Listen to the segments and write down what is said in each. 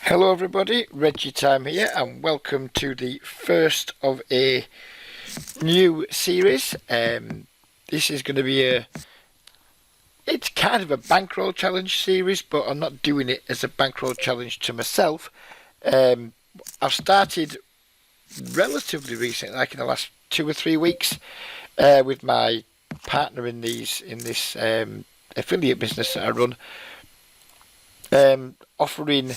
Hello everybody, Reggie Time here and welcome to the first of a new series. This is going to be it's kind of a bankroll challenge series, but I'm not doing it as a bankroll challenge to myself. I've started relatively recently, like in the last 2 or 3 weeks, with my partner in this affiliate business that I run, offering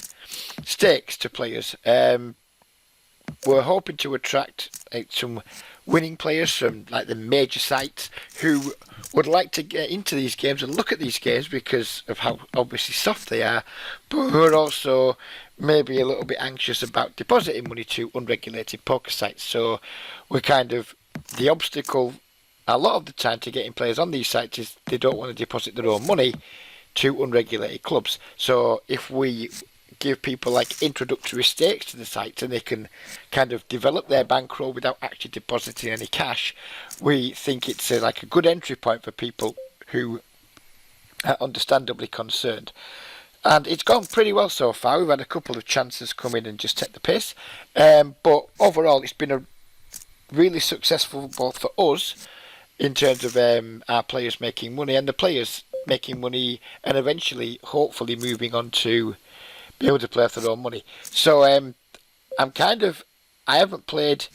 stakes to players. We're hoping to attract some winning players from like the major sites who would like to get into these games and look at these games because of how obviously soft they are, but who are also maybe a little bit anxious about depositing money to unregulated poker sites. So we're kind of the obstacle a lot of the time to getting players on these sites is they don't want to deposit their own money to unregulated clubs. So if we give people like introductory stakes to the sites and they can kind of develop their bankroll without actually depositing any cash, we think it's like a good entry point for people who are understandably concerned. And it's gone pretty well so far. We've had a couple of chances come in and just take the piss, but overall it's been a really successful both for us in terms of our players making money and the players making money and eventually hopefully moving on to be able to play for their own money. So I haven't played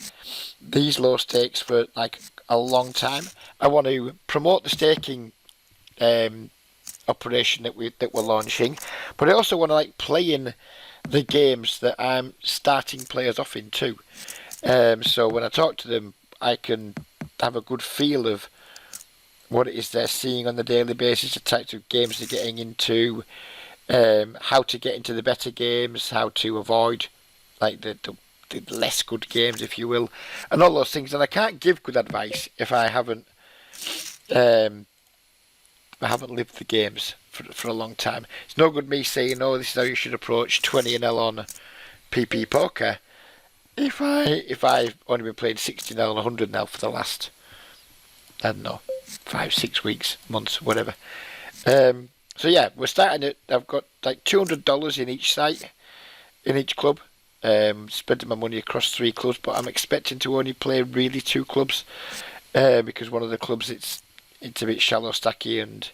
these low stakes for like a long time. I want to promote the staking operation that we're launching, but I also want to like play in the games that I'm starting players off in too. So when I talk to them, I can have a good feel of what it is they're seeing on the daily basis, the types of games they're getting into, how to get into the better games, how to avoid like the less good games, if you will, and all those things. And I can't give good advice if I haven't lived the games for a long time. It's no good me saying, "Oh, this is how you should approach 20-0 on PPPoker." If I've only been playing 60-0 and 100-0 for the last, I don't know, 5-6 weeks, months, whatever. So yeah, we're starting it. I've got like $200 in each site, in each club. Spending my money across 3 clubs, but I'm expecting to only play really 2 clubs because one of the clubs it's a bit shallow stacky and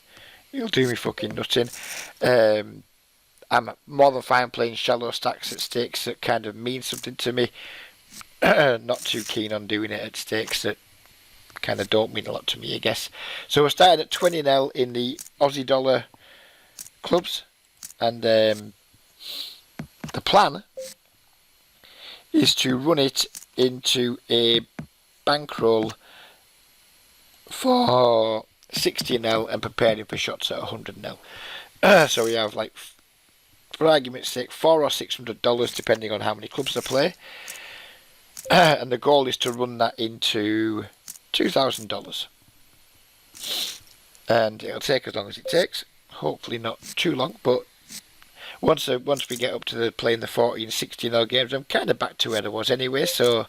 it'll do me fucking nothing. I'm more than fine playing shallow stacks at stakes that kind of mean something to me. Not too keen on doing it at stakes that kind of don't mean a lot to me, I guess. So we're starting at 20-0 in the Aussie dollar clubs, and the plan is to run it into a bankroll for 60-0 and preparing for shots at 100-0. So we have like, for argument's sake, $400 or $600 depending on how many clubs I play, and the goal is to run that into $2,000, and it'll take as long as it takes. Hopefully not too long, but once we get up to playing the 40 and 60 games, I'm kind of back to where I was anyway. So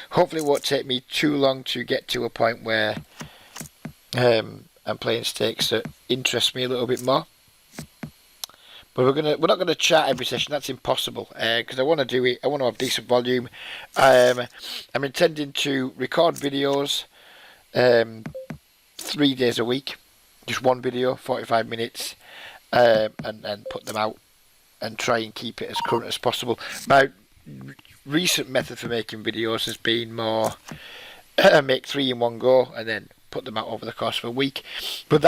hopefully it won't take me too long to get to a point where I'm playing stakes that interest me a little bit more. But we're not gonna chat every session. That's impossible because I want to do it. I want to have decent volume. I'm intending to record videos 3 days a week, just one video, 45 minutes, and put them out and try and keep it as current as possible. My recent method for making videos has been more make 3 in one go and then put them out over the course of a week. But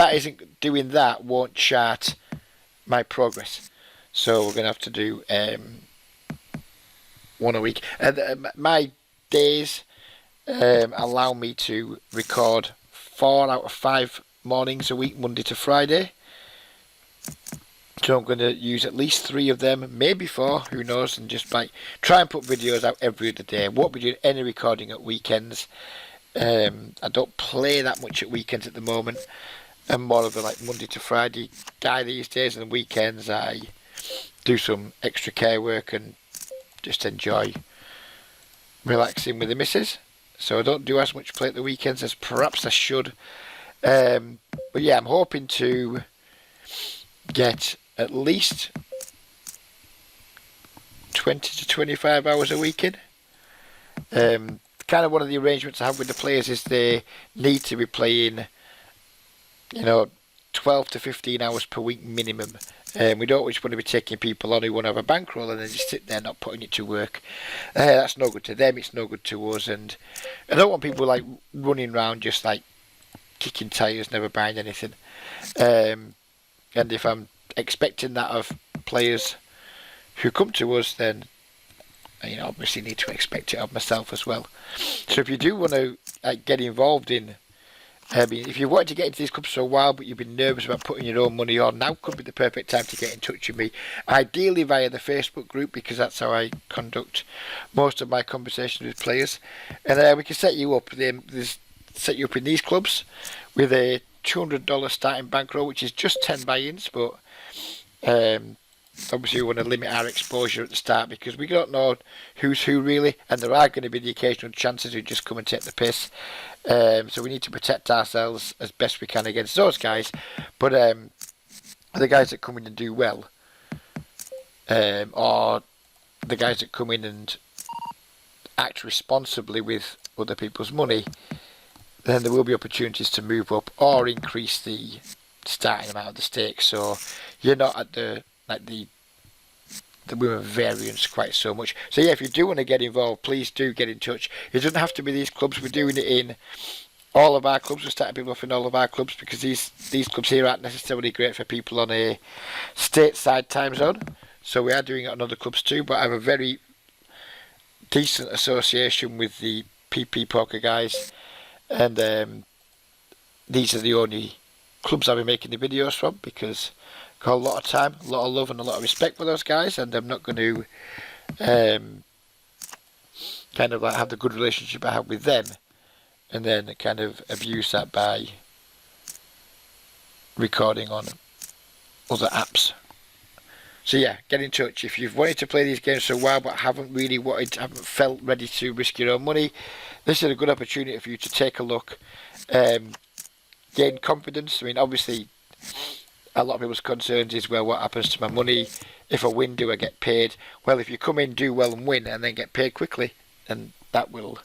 doing that won't chart my progress. So we're going to have to do one a week. My days allow me to record 4 out of 5 mornings a week, Monday to Friday. So I'm going to use at least 3 of them, maybe 4, who knows, and just like try and put videos out every other day. Won't be doing any recording at weekends. I don't play that much at weekends at the moment. I'm more of a like Monday to Friday guy these days, and weekends I do some extra care work and just enjoy relaxing with the missus. So I don't do as much play at the weekends as perhaps I should. But yeah, I'm hoping to get at least 20 to 25 hours a week in. Kind of one of the arrangements I have with the players is they need to be playing, 12 to 15 hours per week minimum. We don't just want to be taking people on who want to have a bankroll and then just sit there not putting it to work. That's no good to them, it's no good to us, and I don't want people like running around just like kicking tyres, never buying anything. And if I'm expecting that of players who come to us, then obviously need to expect it of myself as well. So if you do want to get involved in, if you wanted to get into these clubs for a while but you've been nervous about putting your own money on, now could be the perfect time to get in touch with me. Ideally via the Facebook group, because that's how I conduct most of my conversations with players. And we can set you up. Set you up in these clubs with a $200 starting bankroll, which is just 10 buy-ins, but obviously we want to limit our exposure at the start because we don't know who's who really, and there are going to be the occasional chances who just come and take the piss. So we need to protect ourselves as best we can against those guys. But the guys that come in and do well, or the guys that come in and act responsibly with other people's money, then there will be opportunities to move up or increase the starting amount of the stakes. So you're not at the women variance quite so much. So yeah, if you do want to get involved, please do get in touch. It doesn't have to be these clubs. We're doing it in all of our clubs. We're starting people off in all of our clubs because these clubs here aren't necessarily great for people on a stateside time zone. So we are doing it on other clubs too, but I have a very decent association with the PPPoker guys, and these are the only clubs I'll be making the videos from because I've got a lot of time, a lot of love and a lot of respect for those guys, and I'm not going to kind of like have the good relationship I have with them and then kind of abuse that by recording on other apps. So yeah, get in touch. If you've wanted to play these games for a while but haven't felt ready to risk your own money, this is a good opportunity for you to take a look, gain confidence. I mean, obviously, a lot of people's concerns is, well, what happens to my money? If I win, do I get paid? Well, if you come in, do well and win, and then get paid quickly, then that will,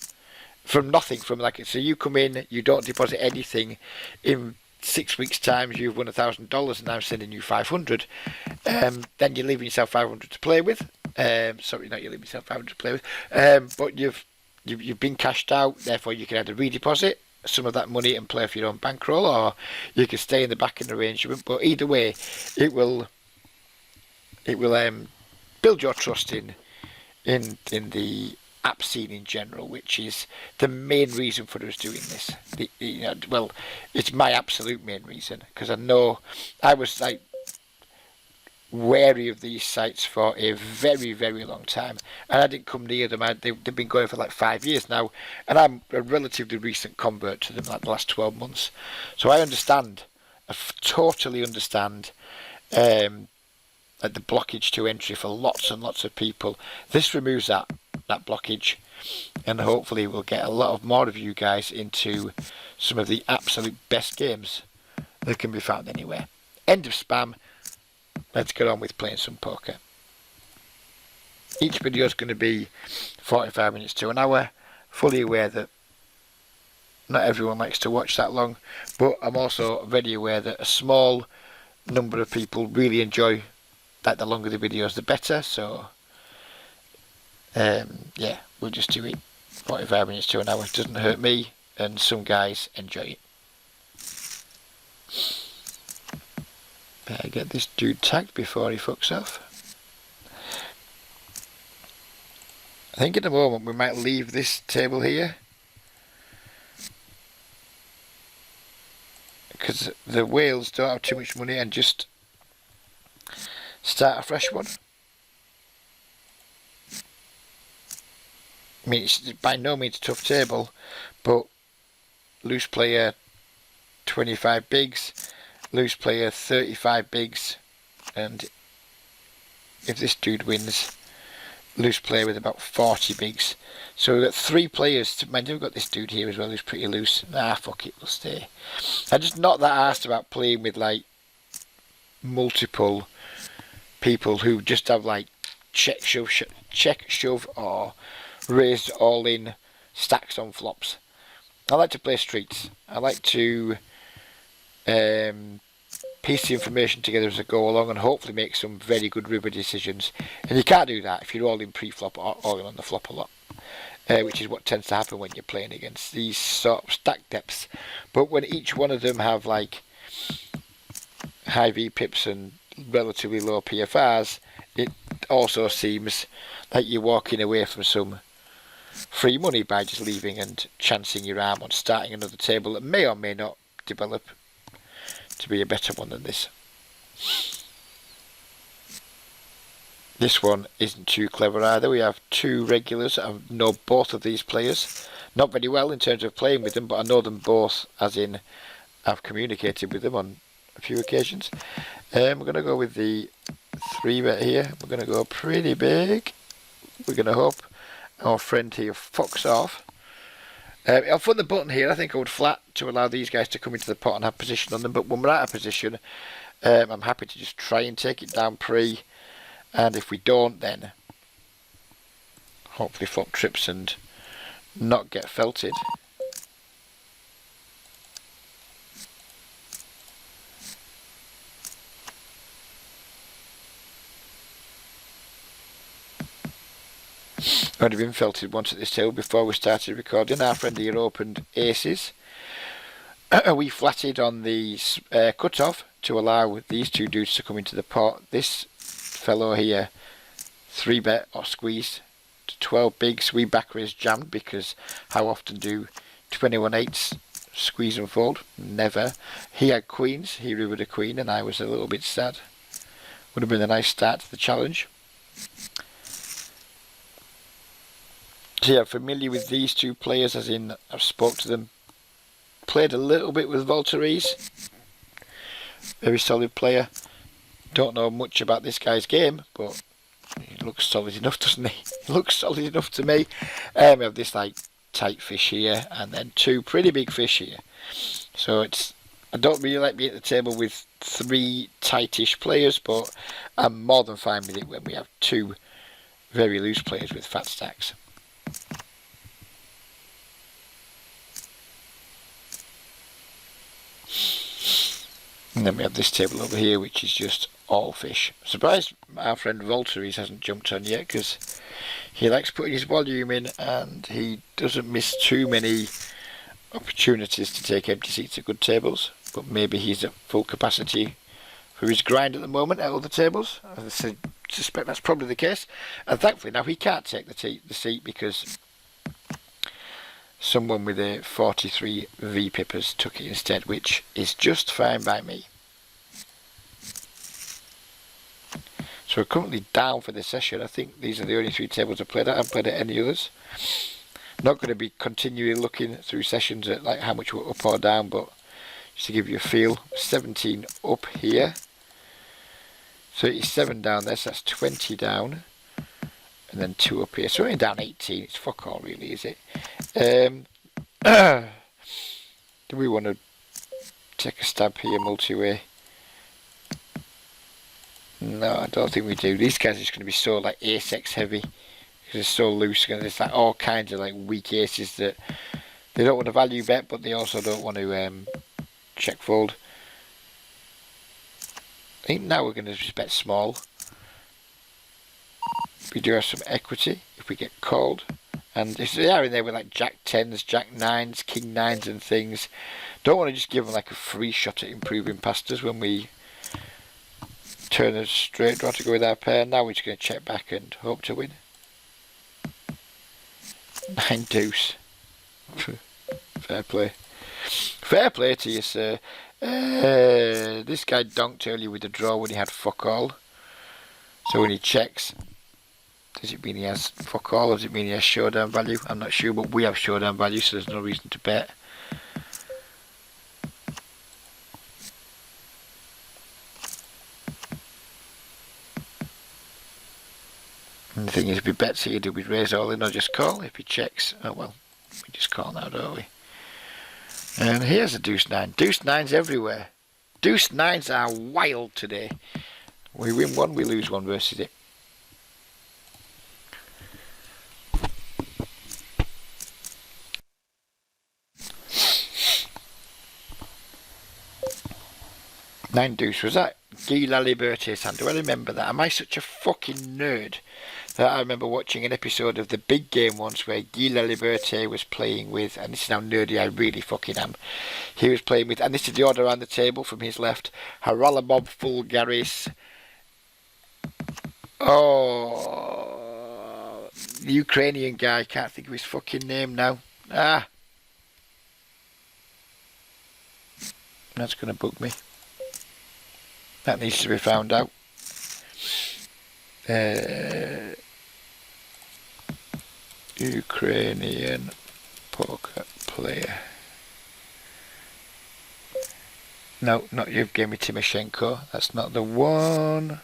from nothing, so you come in, you don't deposit anything, in 6 weeks' time you've won $1,000 and I'm sending you 500. Then you're leaving yourself 500 to play with. Sorry, not you're leaving yourself 500 to play with. But you've been cashed out. Therefore, you can either redeposit some of that money and play for your own bankroll, or you can stay in the backing arrangement. But either way, it will build your trust in the app scene in general, which is the main reason for us doing this. Well, it's my absolute main reason, because I know I was like wary of these sites for a very, very long time, and I didn't come near them. They've been going for like 5 years now, and I'm a relatively recent convert to them, like the last 12 months. So I totally understand like the blockage to entry for lots and lots of people. This removes that blockage, and hopefully we'll get a lot more of you guys into some of the absolute best games that can be found anywhere. End of spam. Let's get on with playing some poker. Each video is going to be 45 minutes to an hour. Fully aware that not everyone likes to watch that long, but I'm also very aware that a small number of people really enjoy that. The longer the videos, the better. So yeah, we'll just do it 45 minutes to an hour. It doesn't hurt me, and some guys enjoy it. Better get this dude tagged before he fucks off. I think at the moment we might leave this table here, because the whales don't have too much money, and just start a fresh one. I mean, it's by no means a tough table, but loose player 25 bigs, loose player 35 bigs, and if this dude wins, loose player with about 40 bigs. So we've got 3 players. Mind you, we've got this dude here as well who's pretty loose. Nah, fuck it, we'll stay. I'm just not that arsed about playing with like multiple people who just have like check, shove, or raised all in stacks on flops. I like to play streets. I like to piece the information together as I go along and hopefully make some very good river decisions. And you can't do that if you're all in pre-flop or all in on the flop a lot. Which is what tends to happen when you're playing against these sort of stack depths. But when each one of them have like high VPIPs and relatively low PFRs, it also seems like you're walking away from some free money by just leaving and chancing your arm on starting another table that may or may not develop to be a better one than this. This one isn't too clever either. We have two regulars. I know both of these players. Not very well in terms of playing with them, but I know them both, as in I've communicated with them on a few occasions. We're going to go with the 3-bet here. We're going to go pretty big. We're going to hope our friend here fucks off. I'll put the button here. I think I would flat to allow these guys to come into the pot and have position on them. But when we're out of position, I'm happy to just try and take it down pre. And if we don't, then hopefully flop trips and not get felted. I'd have been felted once at this table before we started recording. Our friend here opened aces. We flatted on the cut-off to allow these two dudes to come into the pot. This fellow here 3-bet or squeezed to 12 bigs. We back raise jammed because how often do 21 8s squeeze and fold? Never. He had queens, he rivered a queen, and I was a little bit sad. Would have been a nice start to the challenge. So yeah, familiar with these two players, as in I've spoke to them, played a little bit with Voltaires. Very solid player. Don't know much about this guy's game, but he looks solid enough, doesn't he? He looks solid enough to me. We have this like tight fish here, and then two pretty big fish here. So it's, I don't really like being at the table with three tightish players, but I'm more than fine with it when we have two very loose players with fat stacks. And then we have this table over here, which is just all fish. Surprised our friend Voltaires hasn't jumped on yet, because he likes putting his volume in and he doesn't miss too many opportunities to take empty seats at good tables. But maybe he's at full capacity for his grind at the moment at other tables. As I suspect that's probably the case. And thankfully now he can't take the seat because someone with a 43 VPIP has took it instead, which is just fine by me. So we're currently down for this session. I think these are the only three tables I've played at. I haven't played at any others. Not going to be continually looking through sessions at like how much we're up or down, but just to give you a feel, 17 up here, 37 down there, so that's 20 down, and then 2 up here, so we're only down 18. It's fuck all really, is it? Do we want to take a stab here multi-way? No, I don't think we do. These guys are just going to be so like ace-x heavy because they're so loose. There's like all kinds of like weak aces that they don't want to value bet, but they also don't want to check fold. I think now we're going to just bet small. We do have some equity if we get called. And if they are in there with like jack 10s, jack 9s, king 9s and things, don't want to just give them like a free shot at improving past us when we turn a straight draw to go with our pair. Now we're just going to check back and hope to win. 9 deuce. Fair play. Fair play to you, sir. This guy donked earlier with a draw when he had fuck all. So when he checks, does it mean he has fuck all, or does it mean he has showdown value? I'm not sure, but we have showdown value, so there's no reason to bet. And the thing is, if he bets here, do we raise all in or just call? If he checks, oh well, we just call now, don't we? And here's a deuce 9. Deuce 9's everywhere. Deuce 9s are wild today. We win one, we lose one versus it. Nine deuce, was that Guy Laliberte's hand? Do I remember that? Am I such a fucking nerd that I remember watching an episode of the big game once where Guy Laliberte was playing with, and this is how nerdy I really fucking am, he was playing with, and this is the order around the table from his left, Haralabob Fulgaris, the Ukrainian guy, can't think of his fucking name now, that's going to bug me. That needs to be found out. Ukrainian poker player. No, not Yevgeny Timoshenko. That's not the one.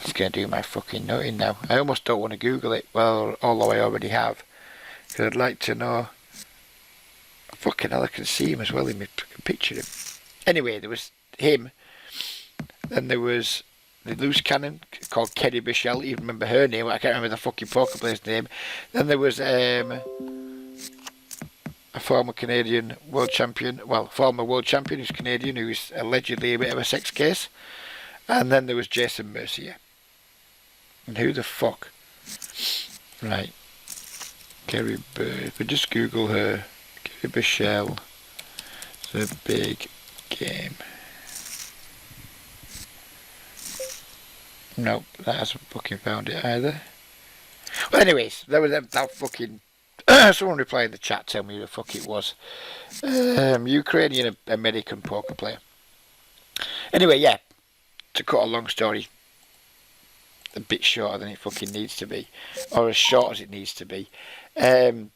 It's going to do my fucking noting now. I almost don't want to Google it. Well, although I already have. Because I'd like to know. Fucking hell, I can see him as well in my picture him. Anyway, there was him. Then there was the loose cannon called Kerry Bichelle. You remember her name? I can't remember the fucking poker player's name. Then there was a former Canadian world champion. Well, former world champion who's Canadian, who's allegedly a bit of a sex case. And then there was Jason Mercier. And who the fuck? Right. Kerry Bird. But just Google her. Kerry Bichelle. It's a big game. Nope, that hasn't fucking found it either. Well, anyways, there was that fucking. Someone replied in the chat, tell me who the fuck it was. Ukrainian American poker player. Anyway, yeah. To cut a long story a bit shorter than it fucking needs to be, or as short as it needs to be. Gila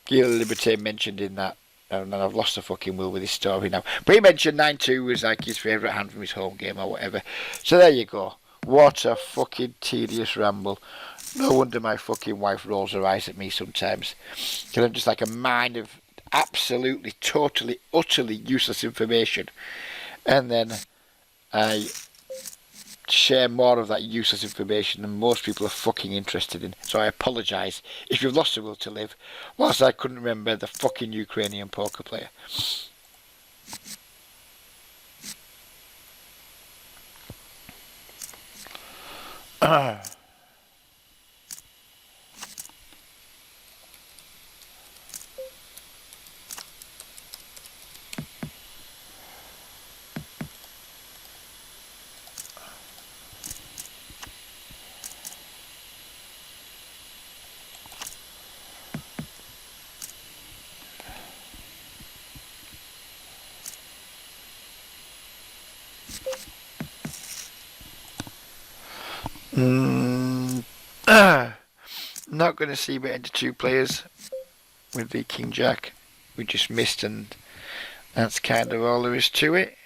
Liberté mentioned in that, and I've lost the fucking will with this story now, but he mentioned 9-2 was like his favourite hand from his home game or whatever. So there you go. What a fucking tedious ramble. No wonder my fucking wife rolls her eyes at me sometimes, because I'm just like a mine of absolutely, totally, utterly useless information, and then I share more of that useless information than most people are fucking interested in. So I apologise if you've lost the will to live, whilst I couldn't remember the fucking Ukrainian poker player. Not going to see it into two players with the King Jack. We just missed, and that's kind of all there is to it.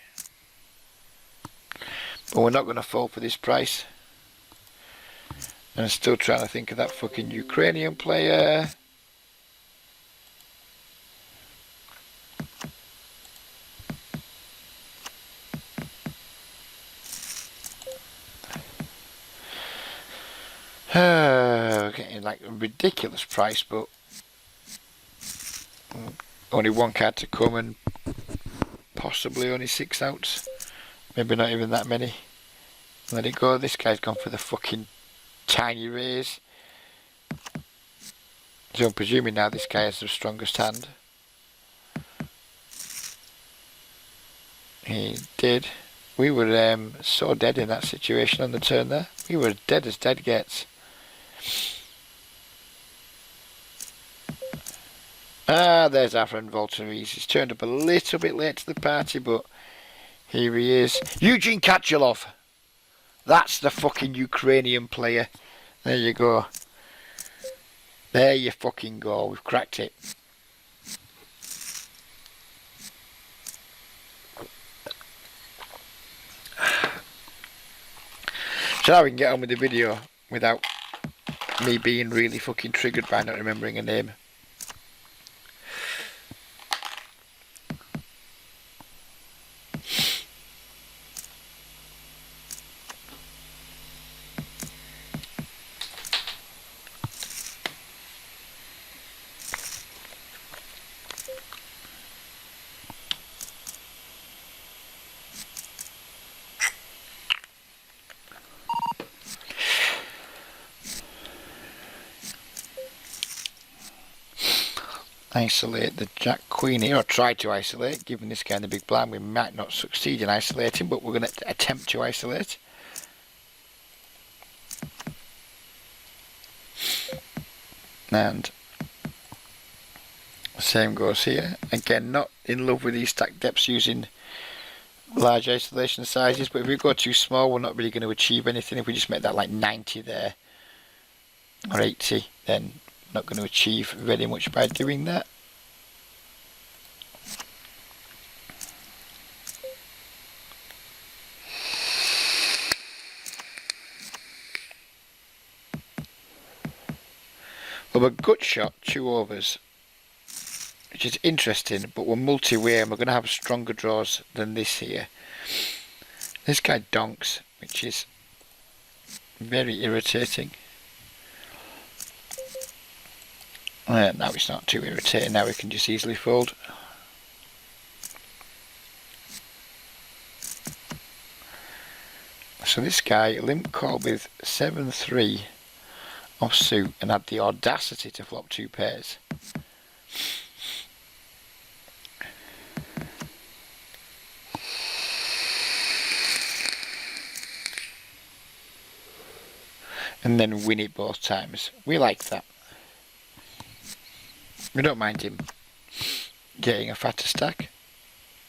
But we're not going to fall for this price. And I'm still trying to think of that fucking Ukrainian player. Getting like a ridiculous price, but only one card to come and possibly only 6 outs. Maybe not even that many. Let it go. This guy's gone for the fucking tiny raise. So I'm presuming now this guy has the strongest hand. He did. We were so dead in that situation on the turn there. We were dead as dead gets. There's our friend Voltaires. He's turned up a little bit late to the party, but here he is. Eugene Kachelov. That's the fucking Ukrainian player. There you go. There you fucking go. We've cracked it. So now we can get on with the video without me being really fucking triggered by not remembering a name. isolate the Jack Queen here, or try to isolate. Given this guy in the big blind, we might not succeed in isolating, but we're going to attempt to isolate. And the same goes here. Again, not in love with these stack depths using large isolation sizes, but if we go too small, we're not really going to achieve anything. If we just make that like 90 there, or 80, then not going to achieve very much by doing that. Well, a gut shot, 2 overs, which is interesting, but we're multi-way and we're going to have stronger draws than this here. This guy donks, which is very irritating. Now it's not too irritating, now we can just easily fold. So this guy limp called with 7-3 off suit and had the audacity to flop 2 pairs. And then win it both times. We like that. We don't mind him getting a fatter stack.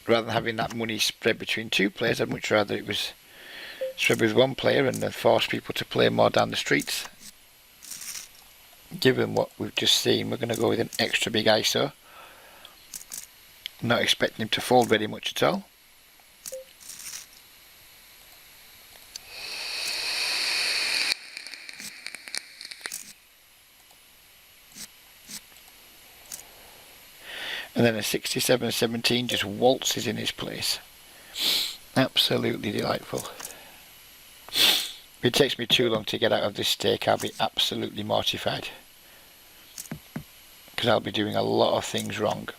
Rather than having that money spread between 2 players, I'd much rather it was spread with 1 player and then force people to play more down the streets. Given what we've just seen, we're going to go with an extra big ISO. Not expecting him to fold very much at all. And then a 67-17 just waltzes in his place. Absolutely delightful. If it takes me too long to get out of this stake, I'll be absolutely mortified. Because I'll be doing a lot of things wrong.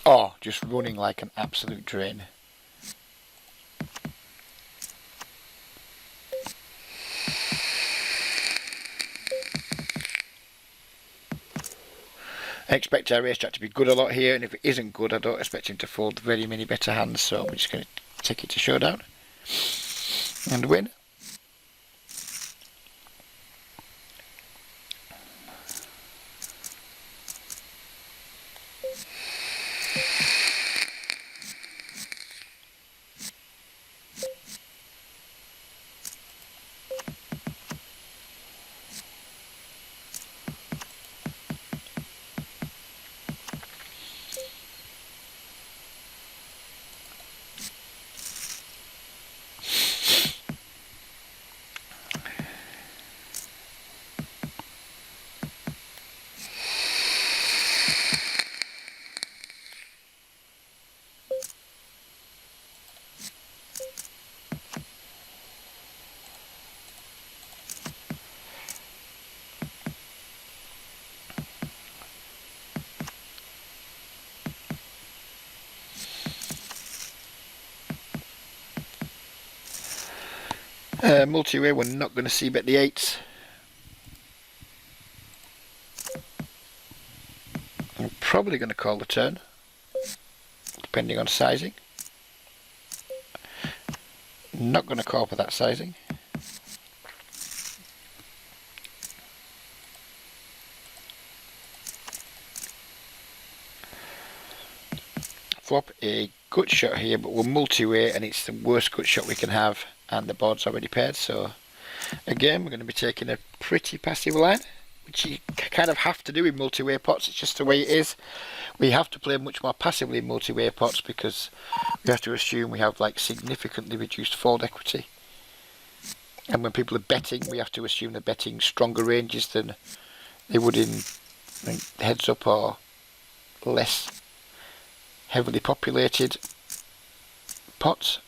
Or just running like an absolute drain. I expect our racetrack to be good a lot here, and if it isn't good, I don't expect him to fold very many better hands, so we're just going to take it to showdown and win. Multi-way, we're not going to see bet the 8s. I'm probably going to call the turn, depending on sizing. Not going to call for that sizing. Flop a gut shot here, but we're multi-way and it's the worst gut shot we can have, and the board's already paired, so again we're going to be taking a pretty passive line, which you kind of have to do in multi-way pots. It's just the way it is. We have to play much more passively in multi-way pots because we have to assume we have like significantly reduced fold equity, and when people are betting we have to assume they're betting stronger ranges than they would in heads up or less heavily populated pots.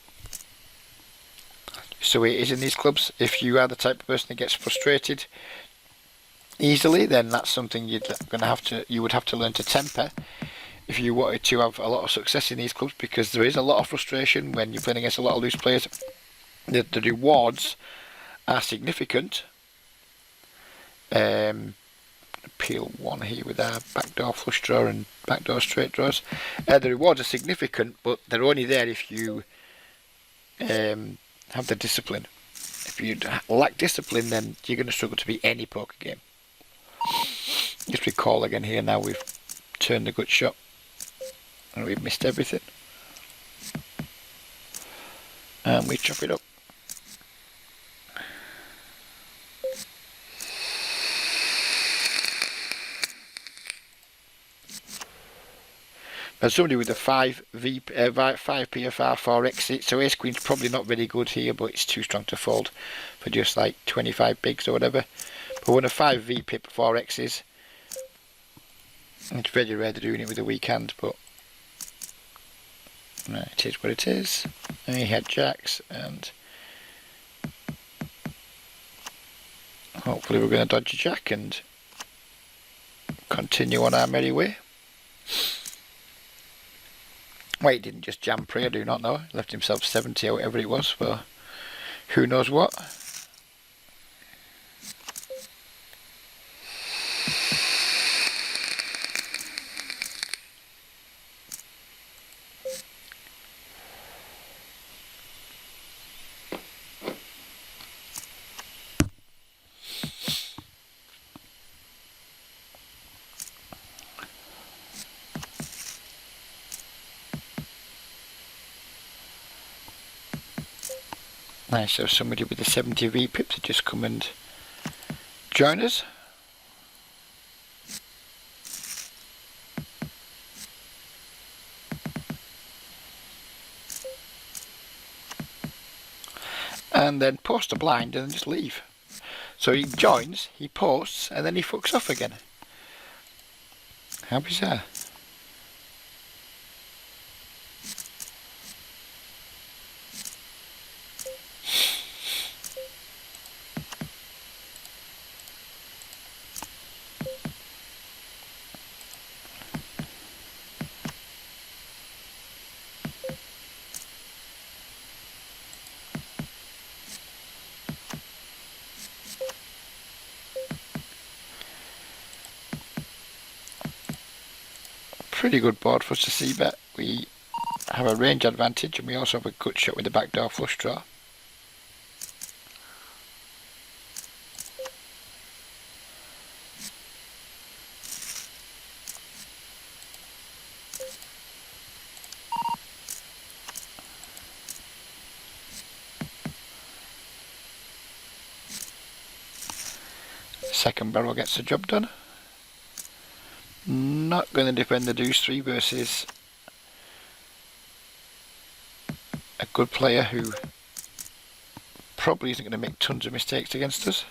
So it is in these clubs. If you are the type of person that gets frustrated easily, then that's something you would have to learn to temper if you wanted to have a lot of success in these clubs, because there is a lot of frustration when you're playing against a lot of loose players. The rewards are significant, Peel 1 here with our backdoor flush draw and backdoor straight draws. The rewards are significant, but they're only there if you have the discipline. If you lack discipline, then you're going to struggle to beat any poker game. Just recall again here now we've turned a good shot and we've missed everything. And we chop it up. Now somebody with a 5 PFR 4 exit, so ace queen's probably not very good here, but it's too strong to fold for just like 25 bigs or whatever. But when a 5 VPip 4 X's, it's very rare they're doing it with a weak hand, but it is what it is. And he had jacks, and hopefully we're going to dodge a jack and continue on our merry way. Well, he didn't just jam pre, I do not know. He left himself 70 or whatever it was for who knows what. Nice, so somebody with a 70 VPip to just come and join us. And then post a blind and then just leave. So he joins, he posts, and then he fucks off again. How bizarre. Pretty good board for us to see bet. We have a range advantage and we also have a good shot with the backdoor flush draw. Second barrel gets the job done. Not going to defend the deuce 3 versus a good player who probably isn't going to make tons of mistakes against us.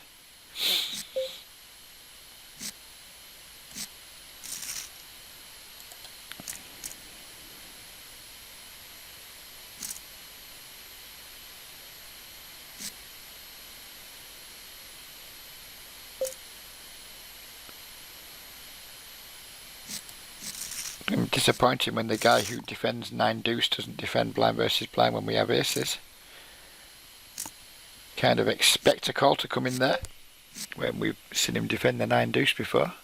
I'm disappointed when the guy who defends 9 deuce doesn't defend blind versus blind when we have aces. Kind of expect a call to come in there when we've seen him defend the 9 deuce before.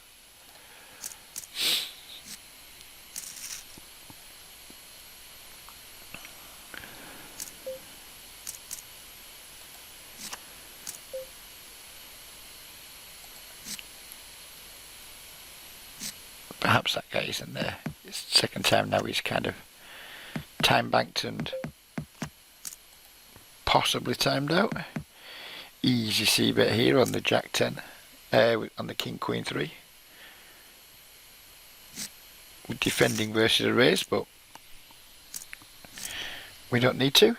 Perhaps that guy isn't there. It's the second time now he's kind of time banked and possibly timed out. Easy c-bet here on the jack 10, on the king queen 3. We're defending versus a raise, but we don't need to.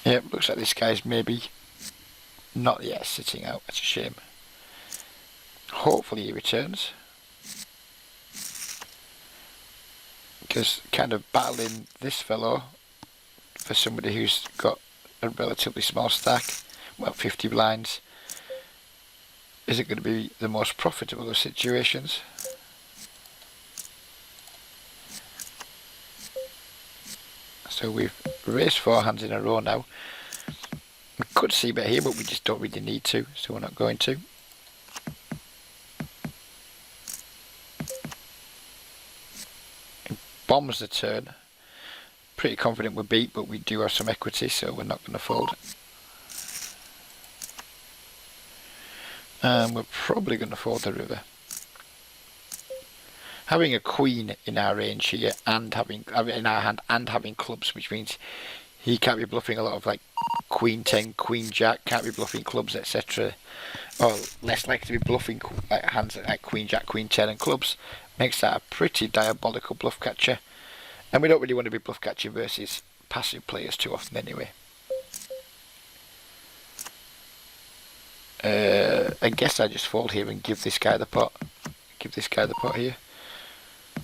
Yep, looks like this guy's maybe not yet sitting out. That's a shame. Hopefully he returns. Because kind of battling this fellow for somebody who's got a relatively small stack, well 50 blinds, is it going to be the most profitable of situations? So we've raised 4 hands in a row now. We could see bet here, but we just don't really need to, so we're not going to. Bombs the turn. Pretty confident we're beat, but we do have some equity, so we're not going to fold. And we're probably going to fold the river. Having a queen in our range here, and having in our hand, and having clubs, which means he can't be bluffing a lot of like queen 10, queen jack, can't be bluffing clubs, etc. Or less likely to be bluffing hands like queen jack, queen 10 and clubs. Makes that a pretty diabolical bluff catcher. And we don't really want to be bluff catching versus passive players too often anyway. I guess I just fold here and give this guy the pot. Give this guy the pot here.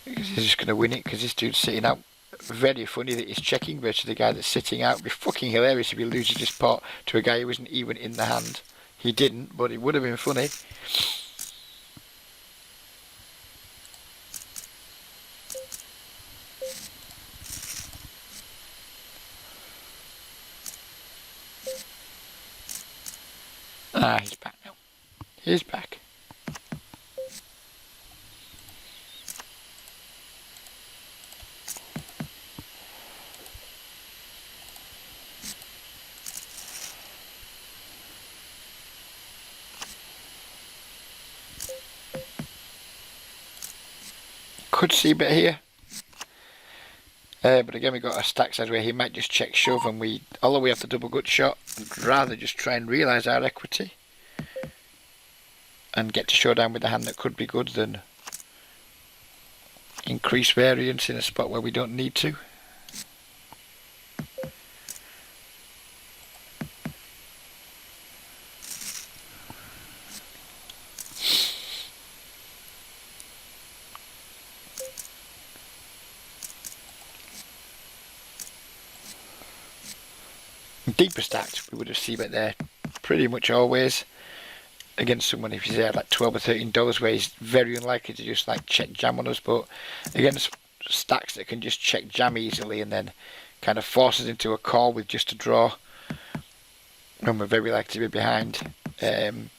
Because he's just going to win it because this dude's sitting out. Very funny that he's checking versus the guy that's sitting out. It'd be fucking hilarious if he loses this pot to a guy who isn't even in the hand. He didn't, but it would have been funny. Ah, he's back now. He's back. Could see bet here. But again, we got a stack size where he might just check shove, and although we have the double gut shot, I'd rather just try and realise our equity and get to showdown with the hand that could be good than increase variance in a spot where we don't need to. Deeper stacked, we would have seen bet there pretty much always against someone if he's had like $12 or $13 where he's very unlikely to just like check jam on us, but against stacks that can just check jam easily and then kind of force us into a call with just a draw when we're very likely to be behind. It's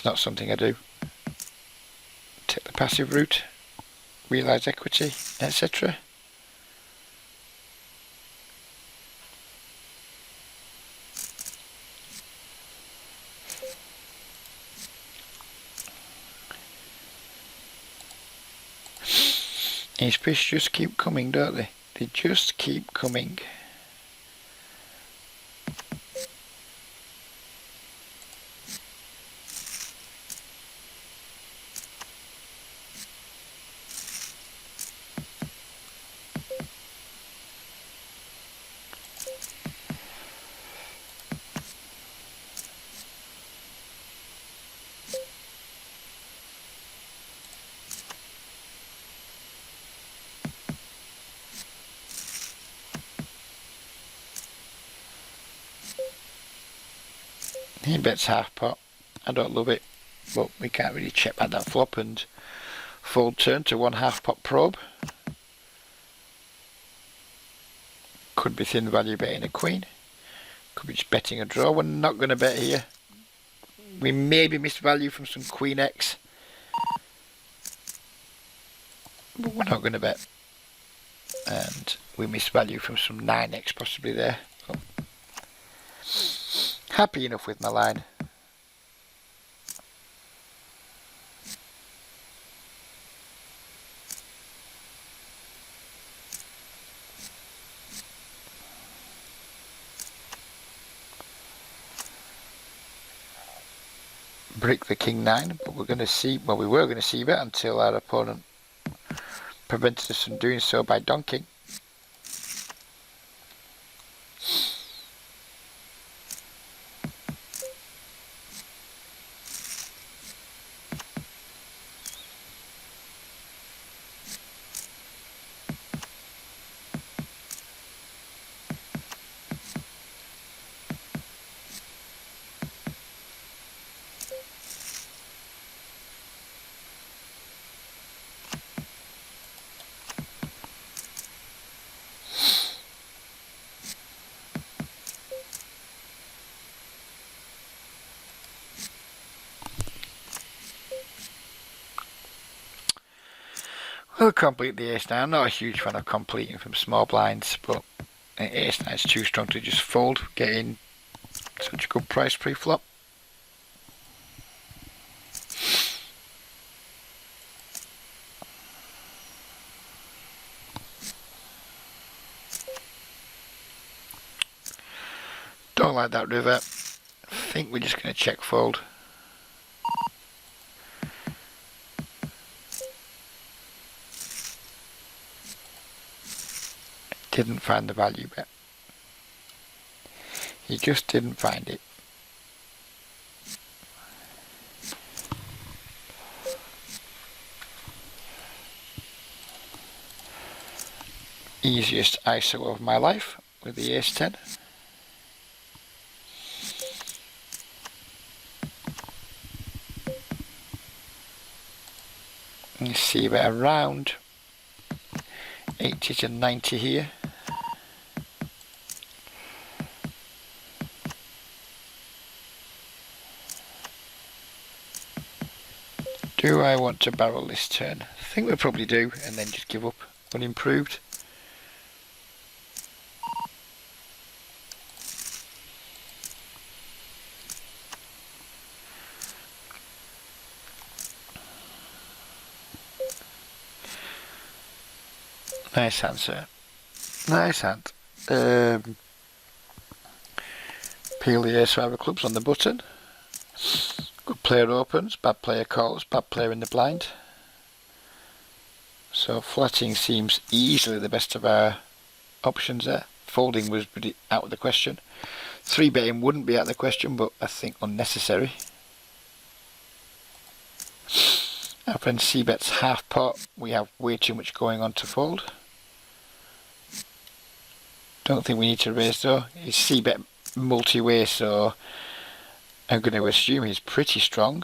not something I do. Take the passive route, realise equity, etc. These fish just keep coming, don't they? They just keep coming. He bets half pot. I don't love it, but we can't really check back that flop and fold turn to 1 half pot probe. Could be thin value betting a queen. Could be just betting a draw. We're not going to bet here. We maybe missed value from some queen X, but we're not going to bet. And we missed value from some 9X possibly there. So, happy enough with my line. Brick the king 9, but we're going to see, well, we were going to see bet until our opponent prevented us from doing so by donking. I'll complete the ace nine. I'm not a huge fan of completing from small blinds, but ace nine is too strong to just fold, getting such a good price pre-flop. Don't like that river. I think we're just going to check fold. Didn't find the value bet. He just didn't find it. Easiest ISO of my life with the ace 10. You see bet around 80 to 90 here. Do I want to barrel this turn? I think we probably do, and then just give up unimproved. Nice hand, sir. Nice hand. Peel the ace 5 of clubs on the button. Good player opens, bad player calls, bad player in the blind. So flatting seems easily the best of our options there. Folding was pretty out of the question. 3-betting wouldn't be out of the question, but I think unnecessary. Our friend C-bet's half pot. We have way too much going on to fold. Don't think we need to raise though. He's C-bet multi-way, so I'm going to assume he's pretty strong.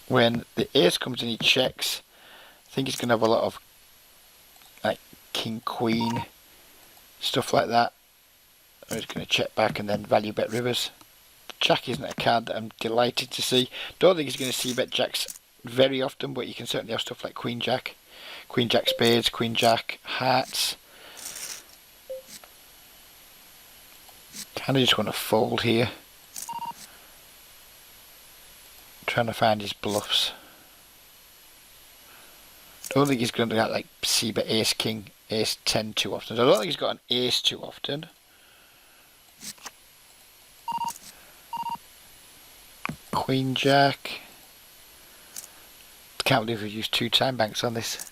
When the ace comes in, he checks. I think he's going to have a lot of like king, queen, stuff like that. Or he's going to check back and then value bet rivers. Jack isn't a card that I'm delighted to see. Don't think he's going to see bet jacks very often, but you can certainly have stuff like queen jack spades, queen jack, hearts. Kind of just want to fold here. Trying to find his bluffs. Don't think he's going to get like c-bet ace king, ace 10 too often. So I don't think he's got an ace too often. Queen jack. Can't believe we've used 2 time banks on this.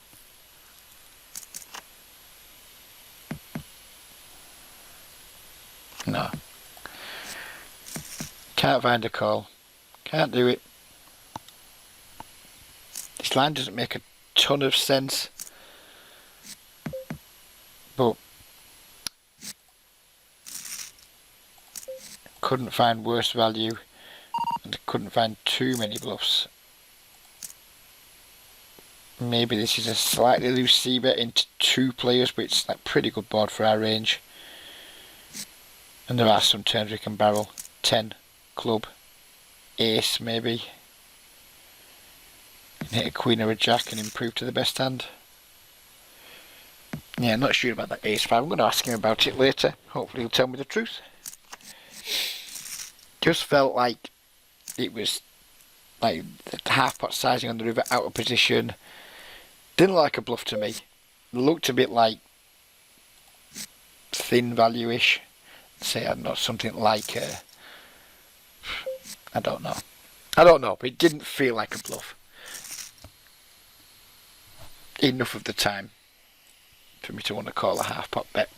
No. Can't find a call. Can't do it. This line doesn't make a ton of sense. But couldn't find worse value. And couldn't find too many bluffs. Maybe this is a slightly loose c-bet into 2 players, but it's like pretty good board for our range. And there are some turns we can barrel. 10, club, ace maybe. And hit a queen or a jack and improve to the best hand. Yeah, I'm not sure about that ace 5. I'm going to ask him about it later. Hopefully he'll tell me the truth. Just felt like it was like the half pot sizing on the river out of position. Didn't like a bluff to me. Looked a bit like thin value-ish. Say I'm not something like I don't know, but it didn't feel like a bluff enough of the time for me to want to call a half pot bet.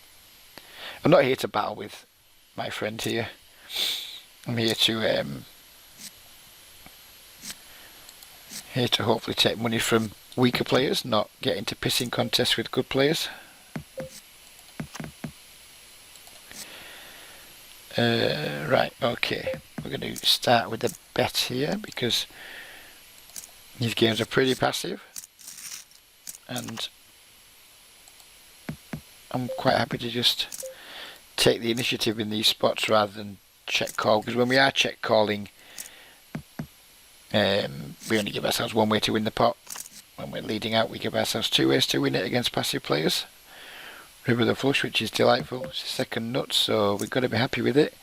I'm not here to battle with my friend here. I'm here to hopefully take money from weaker players, not get into pissing contests with good players. Right, okay. We're going to start with the bet here because these games are pretty passive. And I'm quite happy to just take the initiative in these spots rather than check call. Because when we are check calling, we only give ourselves one way to win the pot. we're leading out, we give ourselves 2 ways to win it against passive players. River the flush, which is delightful. It's a second nut, so we've got to be happy with it.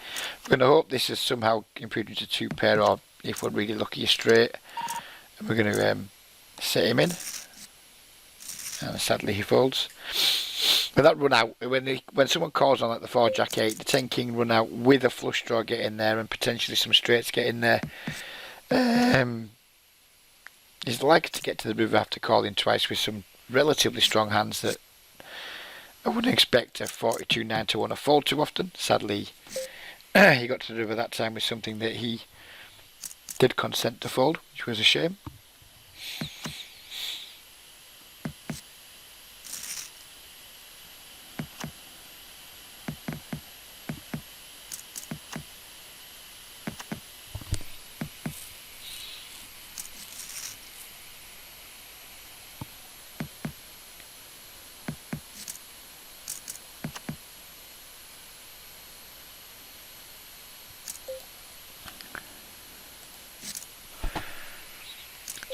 We're going to hope this has somehow improved into 2 pair, or if we're really lucky, a straight. And we're going to set him in. And sadly he folds. But that run out, when someone calls on like the 4 Jack 8, the 10 King run out with a flush draw get in there and potentially some straights get in there. He's likely to get to the river after calling twice with some relatively strong hands that I wouldn't expect a 42-9 to want to fold too often. Sadly, he got to the river that time with something that he did consent to fold, which was a shame.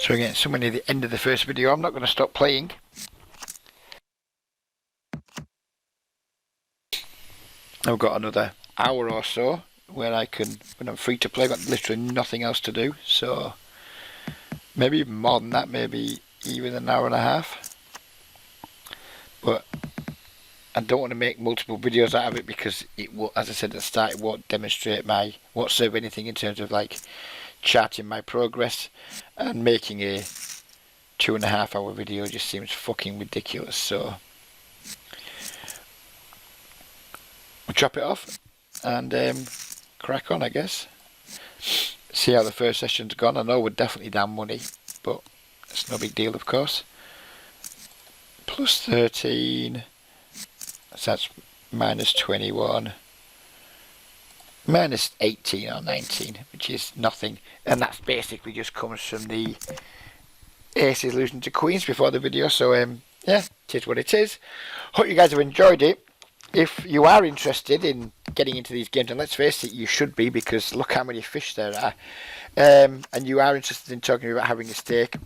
So again, somewhere near the end of the first video, I'm not going to stop playing. I've got another hour or so where I can, when I'm free to play, I've got literally nothing else to do. So maybe even more than that, maybe even an hour and a half. But I don't want to make multiple videos out of it because it will, as I said at the start, it won't demonstrate won't serve anything in terms of like charting my progress, and making a 2.5 hour video just seems fucking ridiculous. So we'll chop it off and crack on, I guess. See how the first session's gone. I know we're definitely down money, but it's no big deal, of course. Plus 13, so that's minus 21. Minus 18 or 19, which is nothing, and that basically just comes from the aces losing to queens before the video. So yeah, it is what it is. Hope you guys have enjoyed it. If you are interested in getting into these games, and let's face it, you should be, because look how many fish there are, and you are interested in talking about having a stake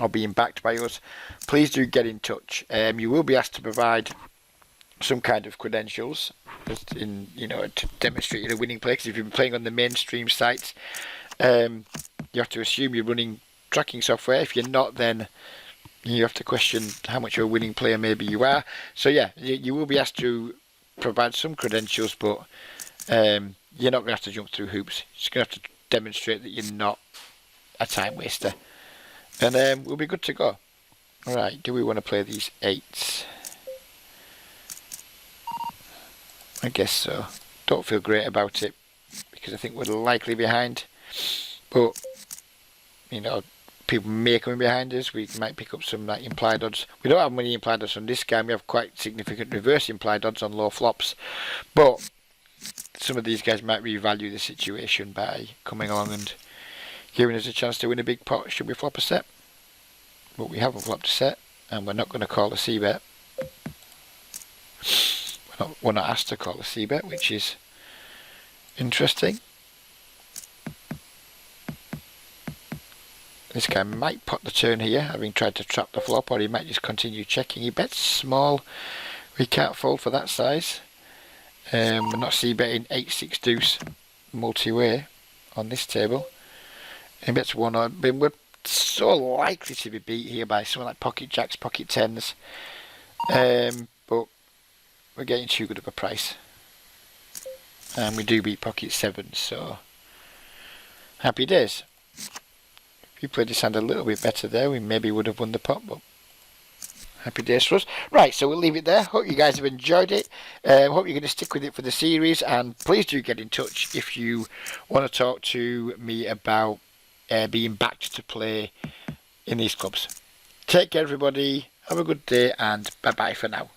or being backed by us, please do get in touch. You will be asked to provide some kind of credentials, in, you know, to demonstrate you're a winning player. Because if you've been playing on the mainstream sites, you have to assume you're running tracking software. If you're not, then you have to question how much of a winning player maybe you are. So yeah, you will be asked to provide some credentials, but you're not going to have to jump through hoops. You're just going to have to demonstrate that you're not a time waster, and we'll be good to go. Alright, do we want to play these 8s? I guess so. Don't feel great about it because I think we're likely behind, but you know, people may come in behind us. We might pick up some like implied odds. We don't have many implied odds on this game. We have quite significant reverse implied odds on low flops, but some of these guys might revalue the situation by coming along and giving us a chance to win a big pot should we flop a set. But we haven't flopped a set, and we're not going to call a c-bet. We're not asked to call a c-bet, which is interesting. This guy might pot the turn here, having tried to trap the flop, or he might just continue checking. He bets small. We can't fold for that size. We're not c-betting 8-6 deuce multi-way on this table. He bets 1 odd, but we're so likely to be beat here by someone like pocket jacks, pocket tens. But we're getting too good of a price, and we do beat pocket 7s, so happy days. If you played this hand a little bit better there, we maybe would have won the pot, but happy days for us. Right, so we'll leave it there. Hope you guys have enjoyed it. Hope you're going to stick with it for the series, and please do get in touch if you want to talk to me about being backed to play in these clubs. Take care, everybody. Have a good day, and bye bye for now.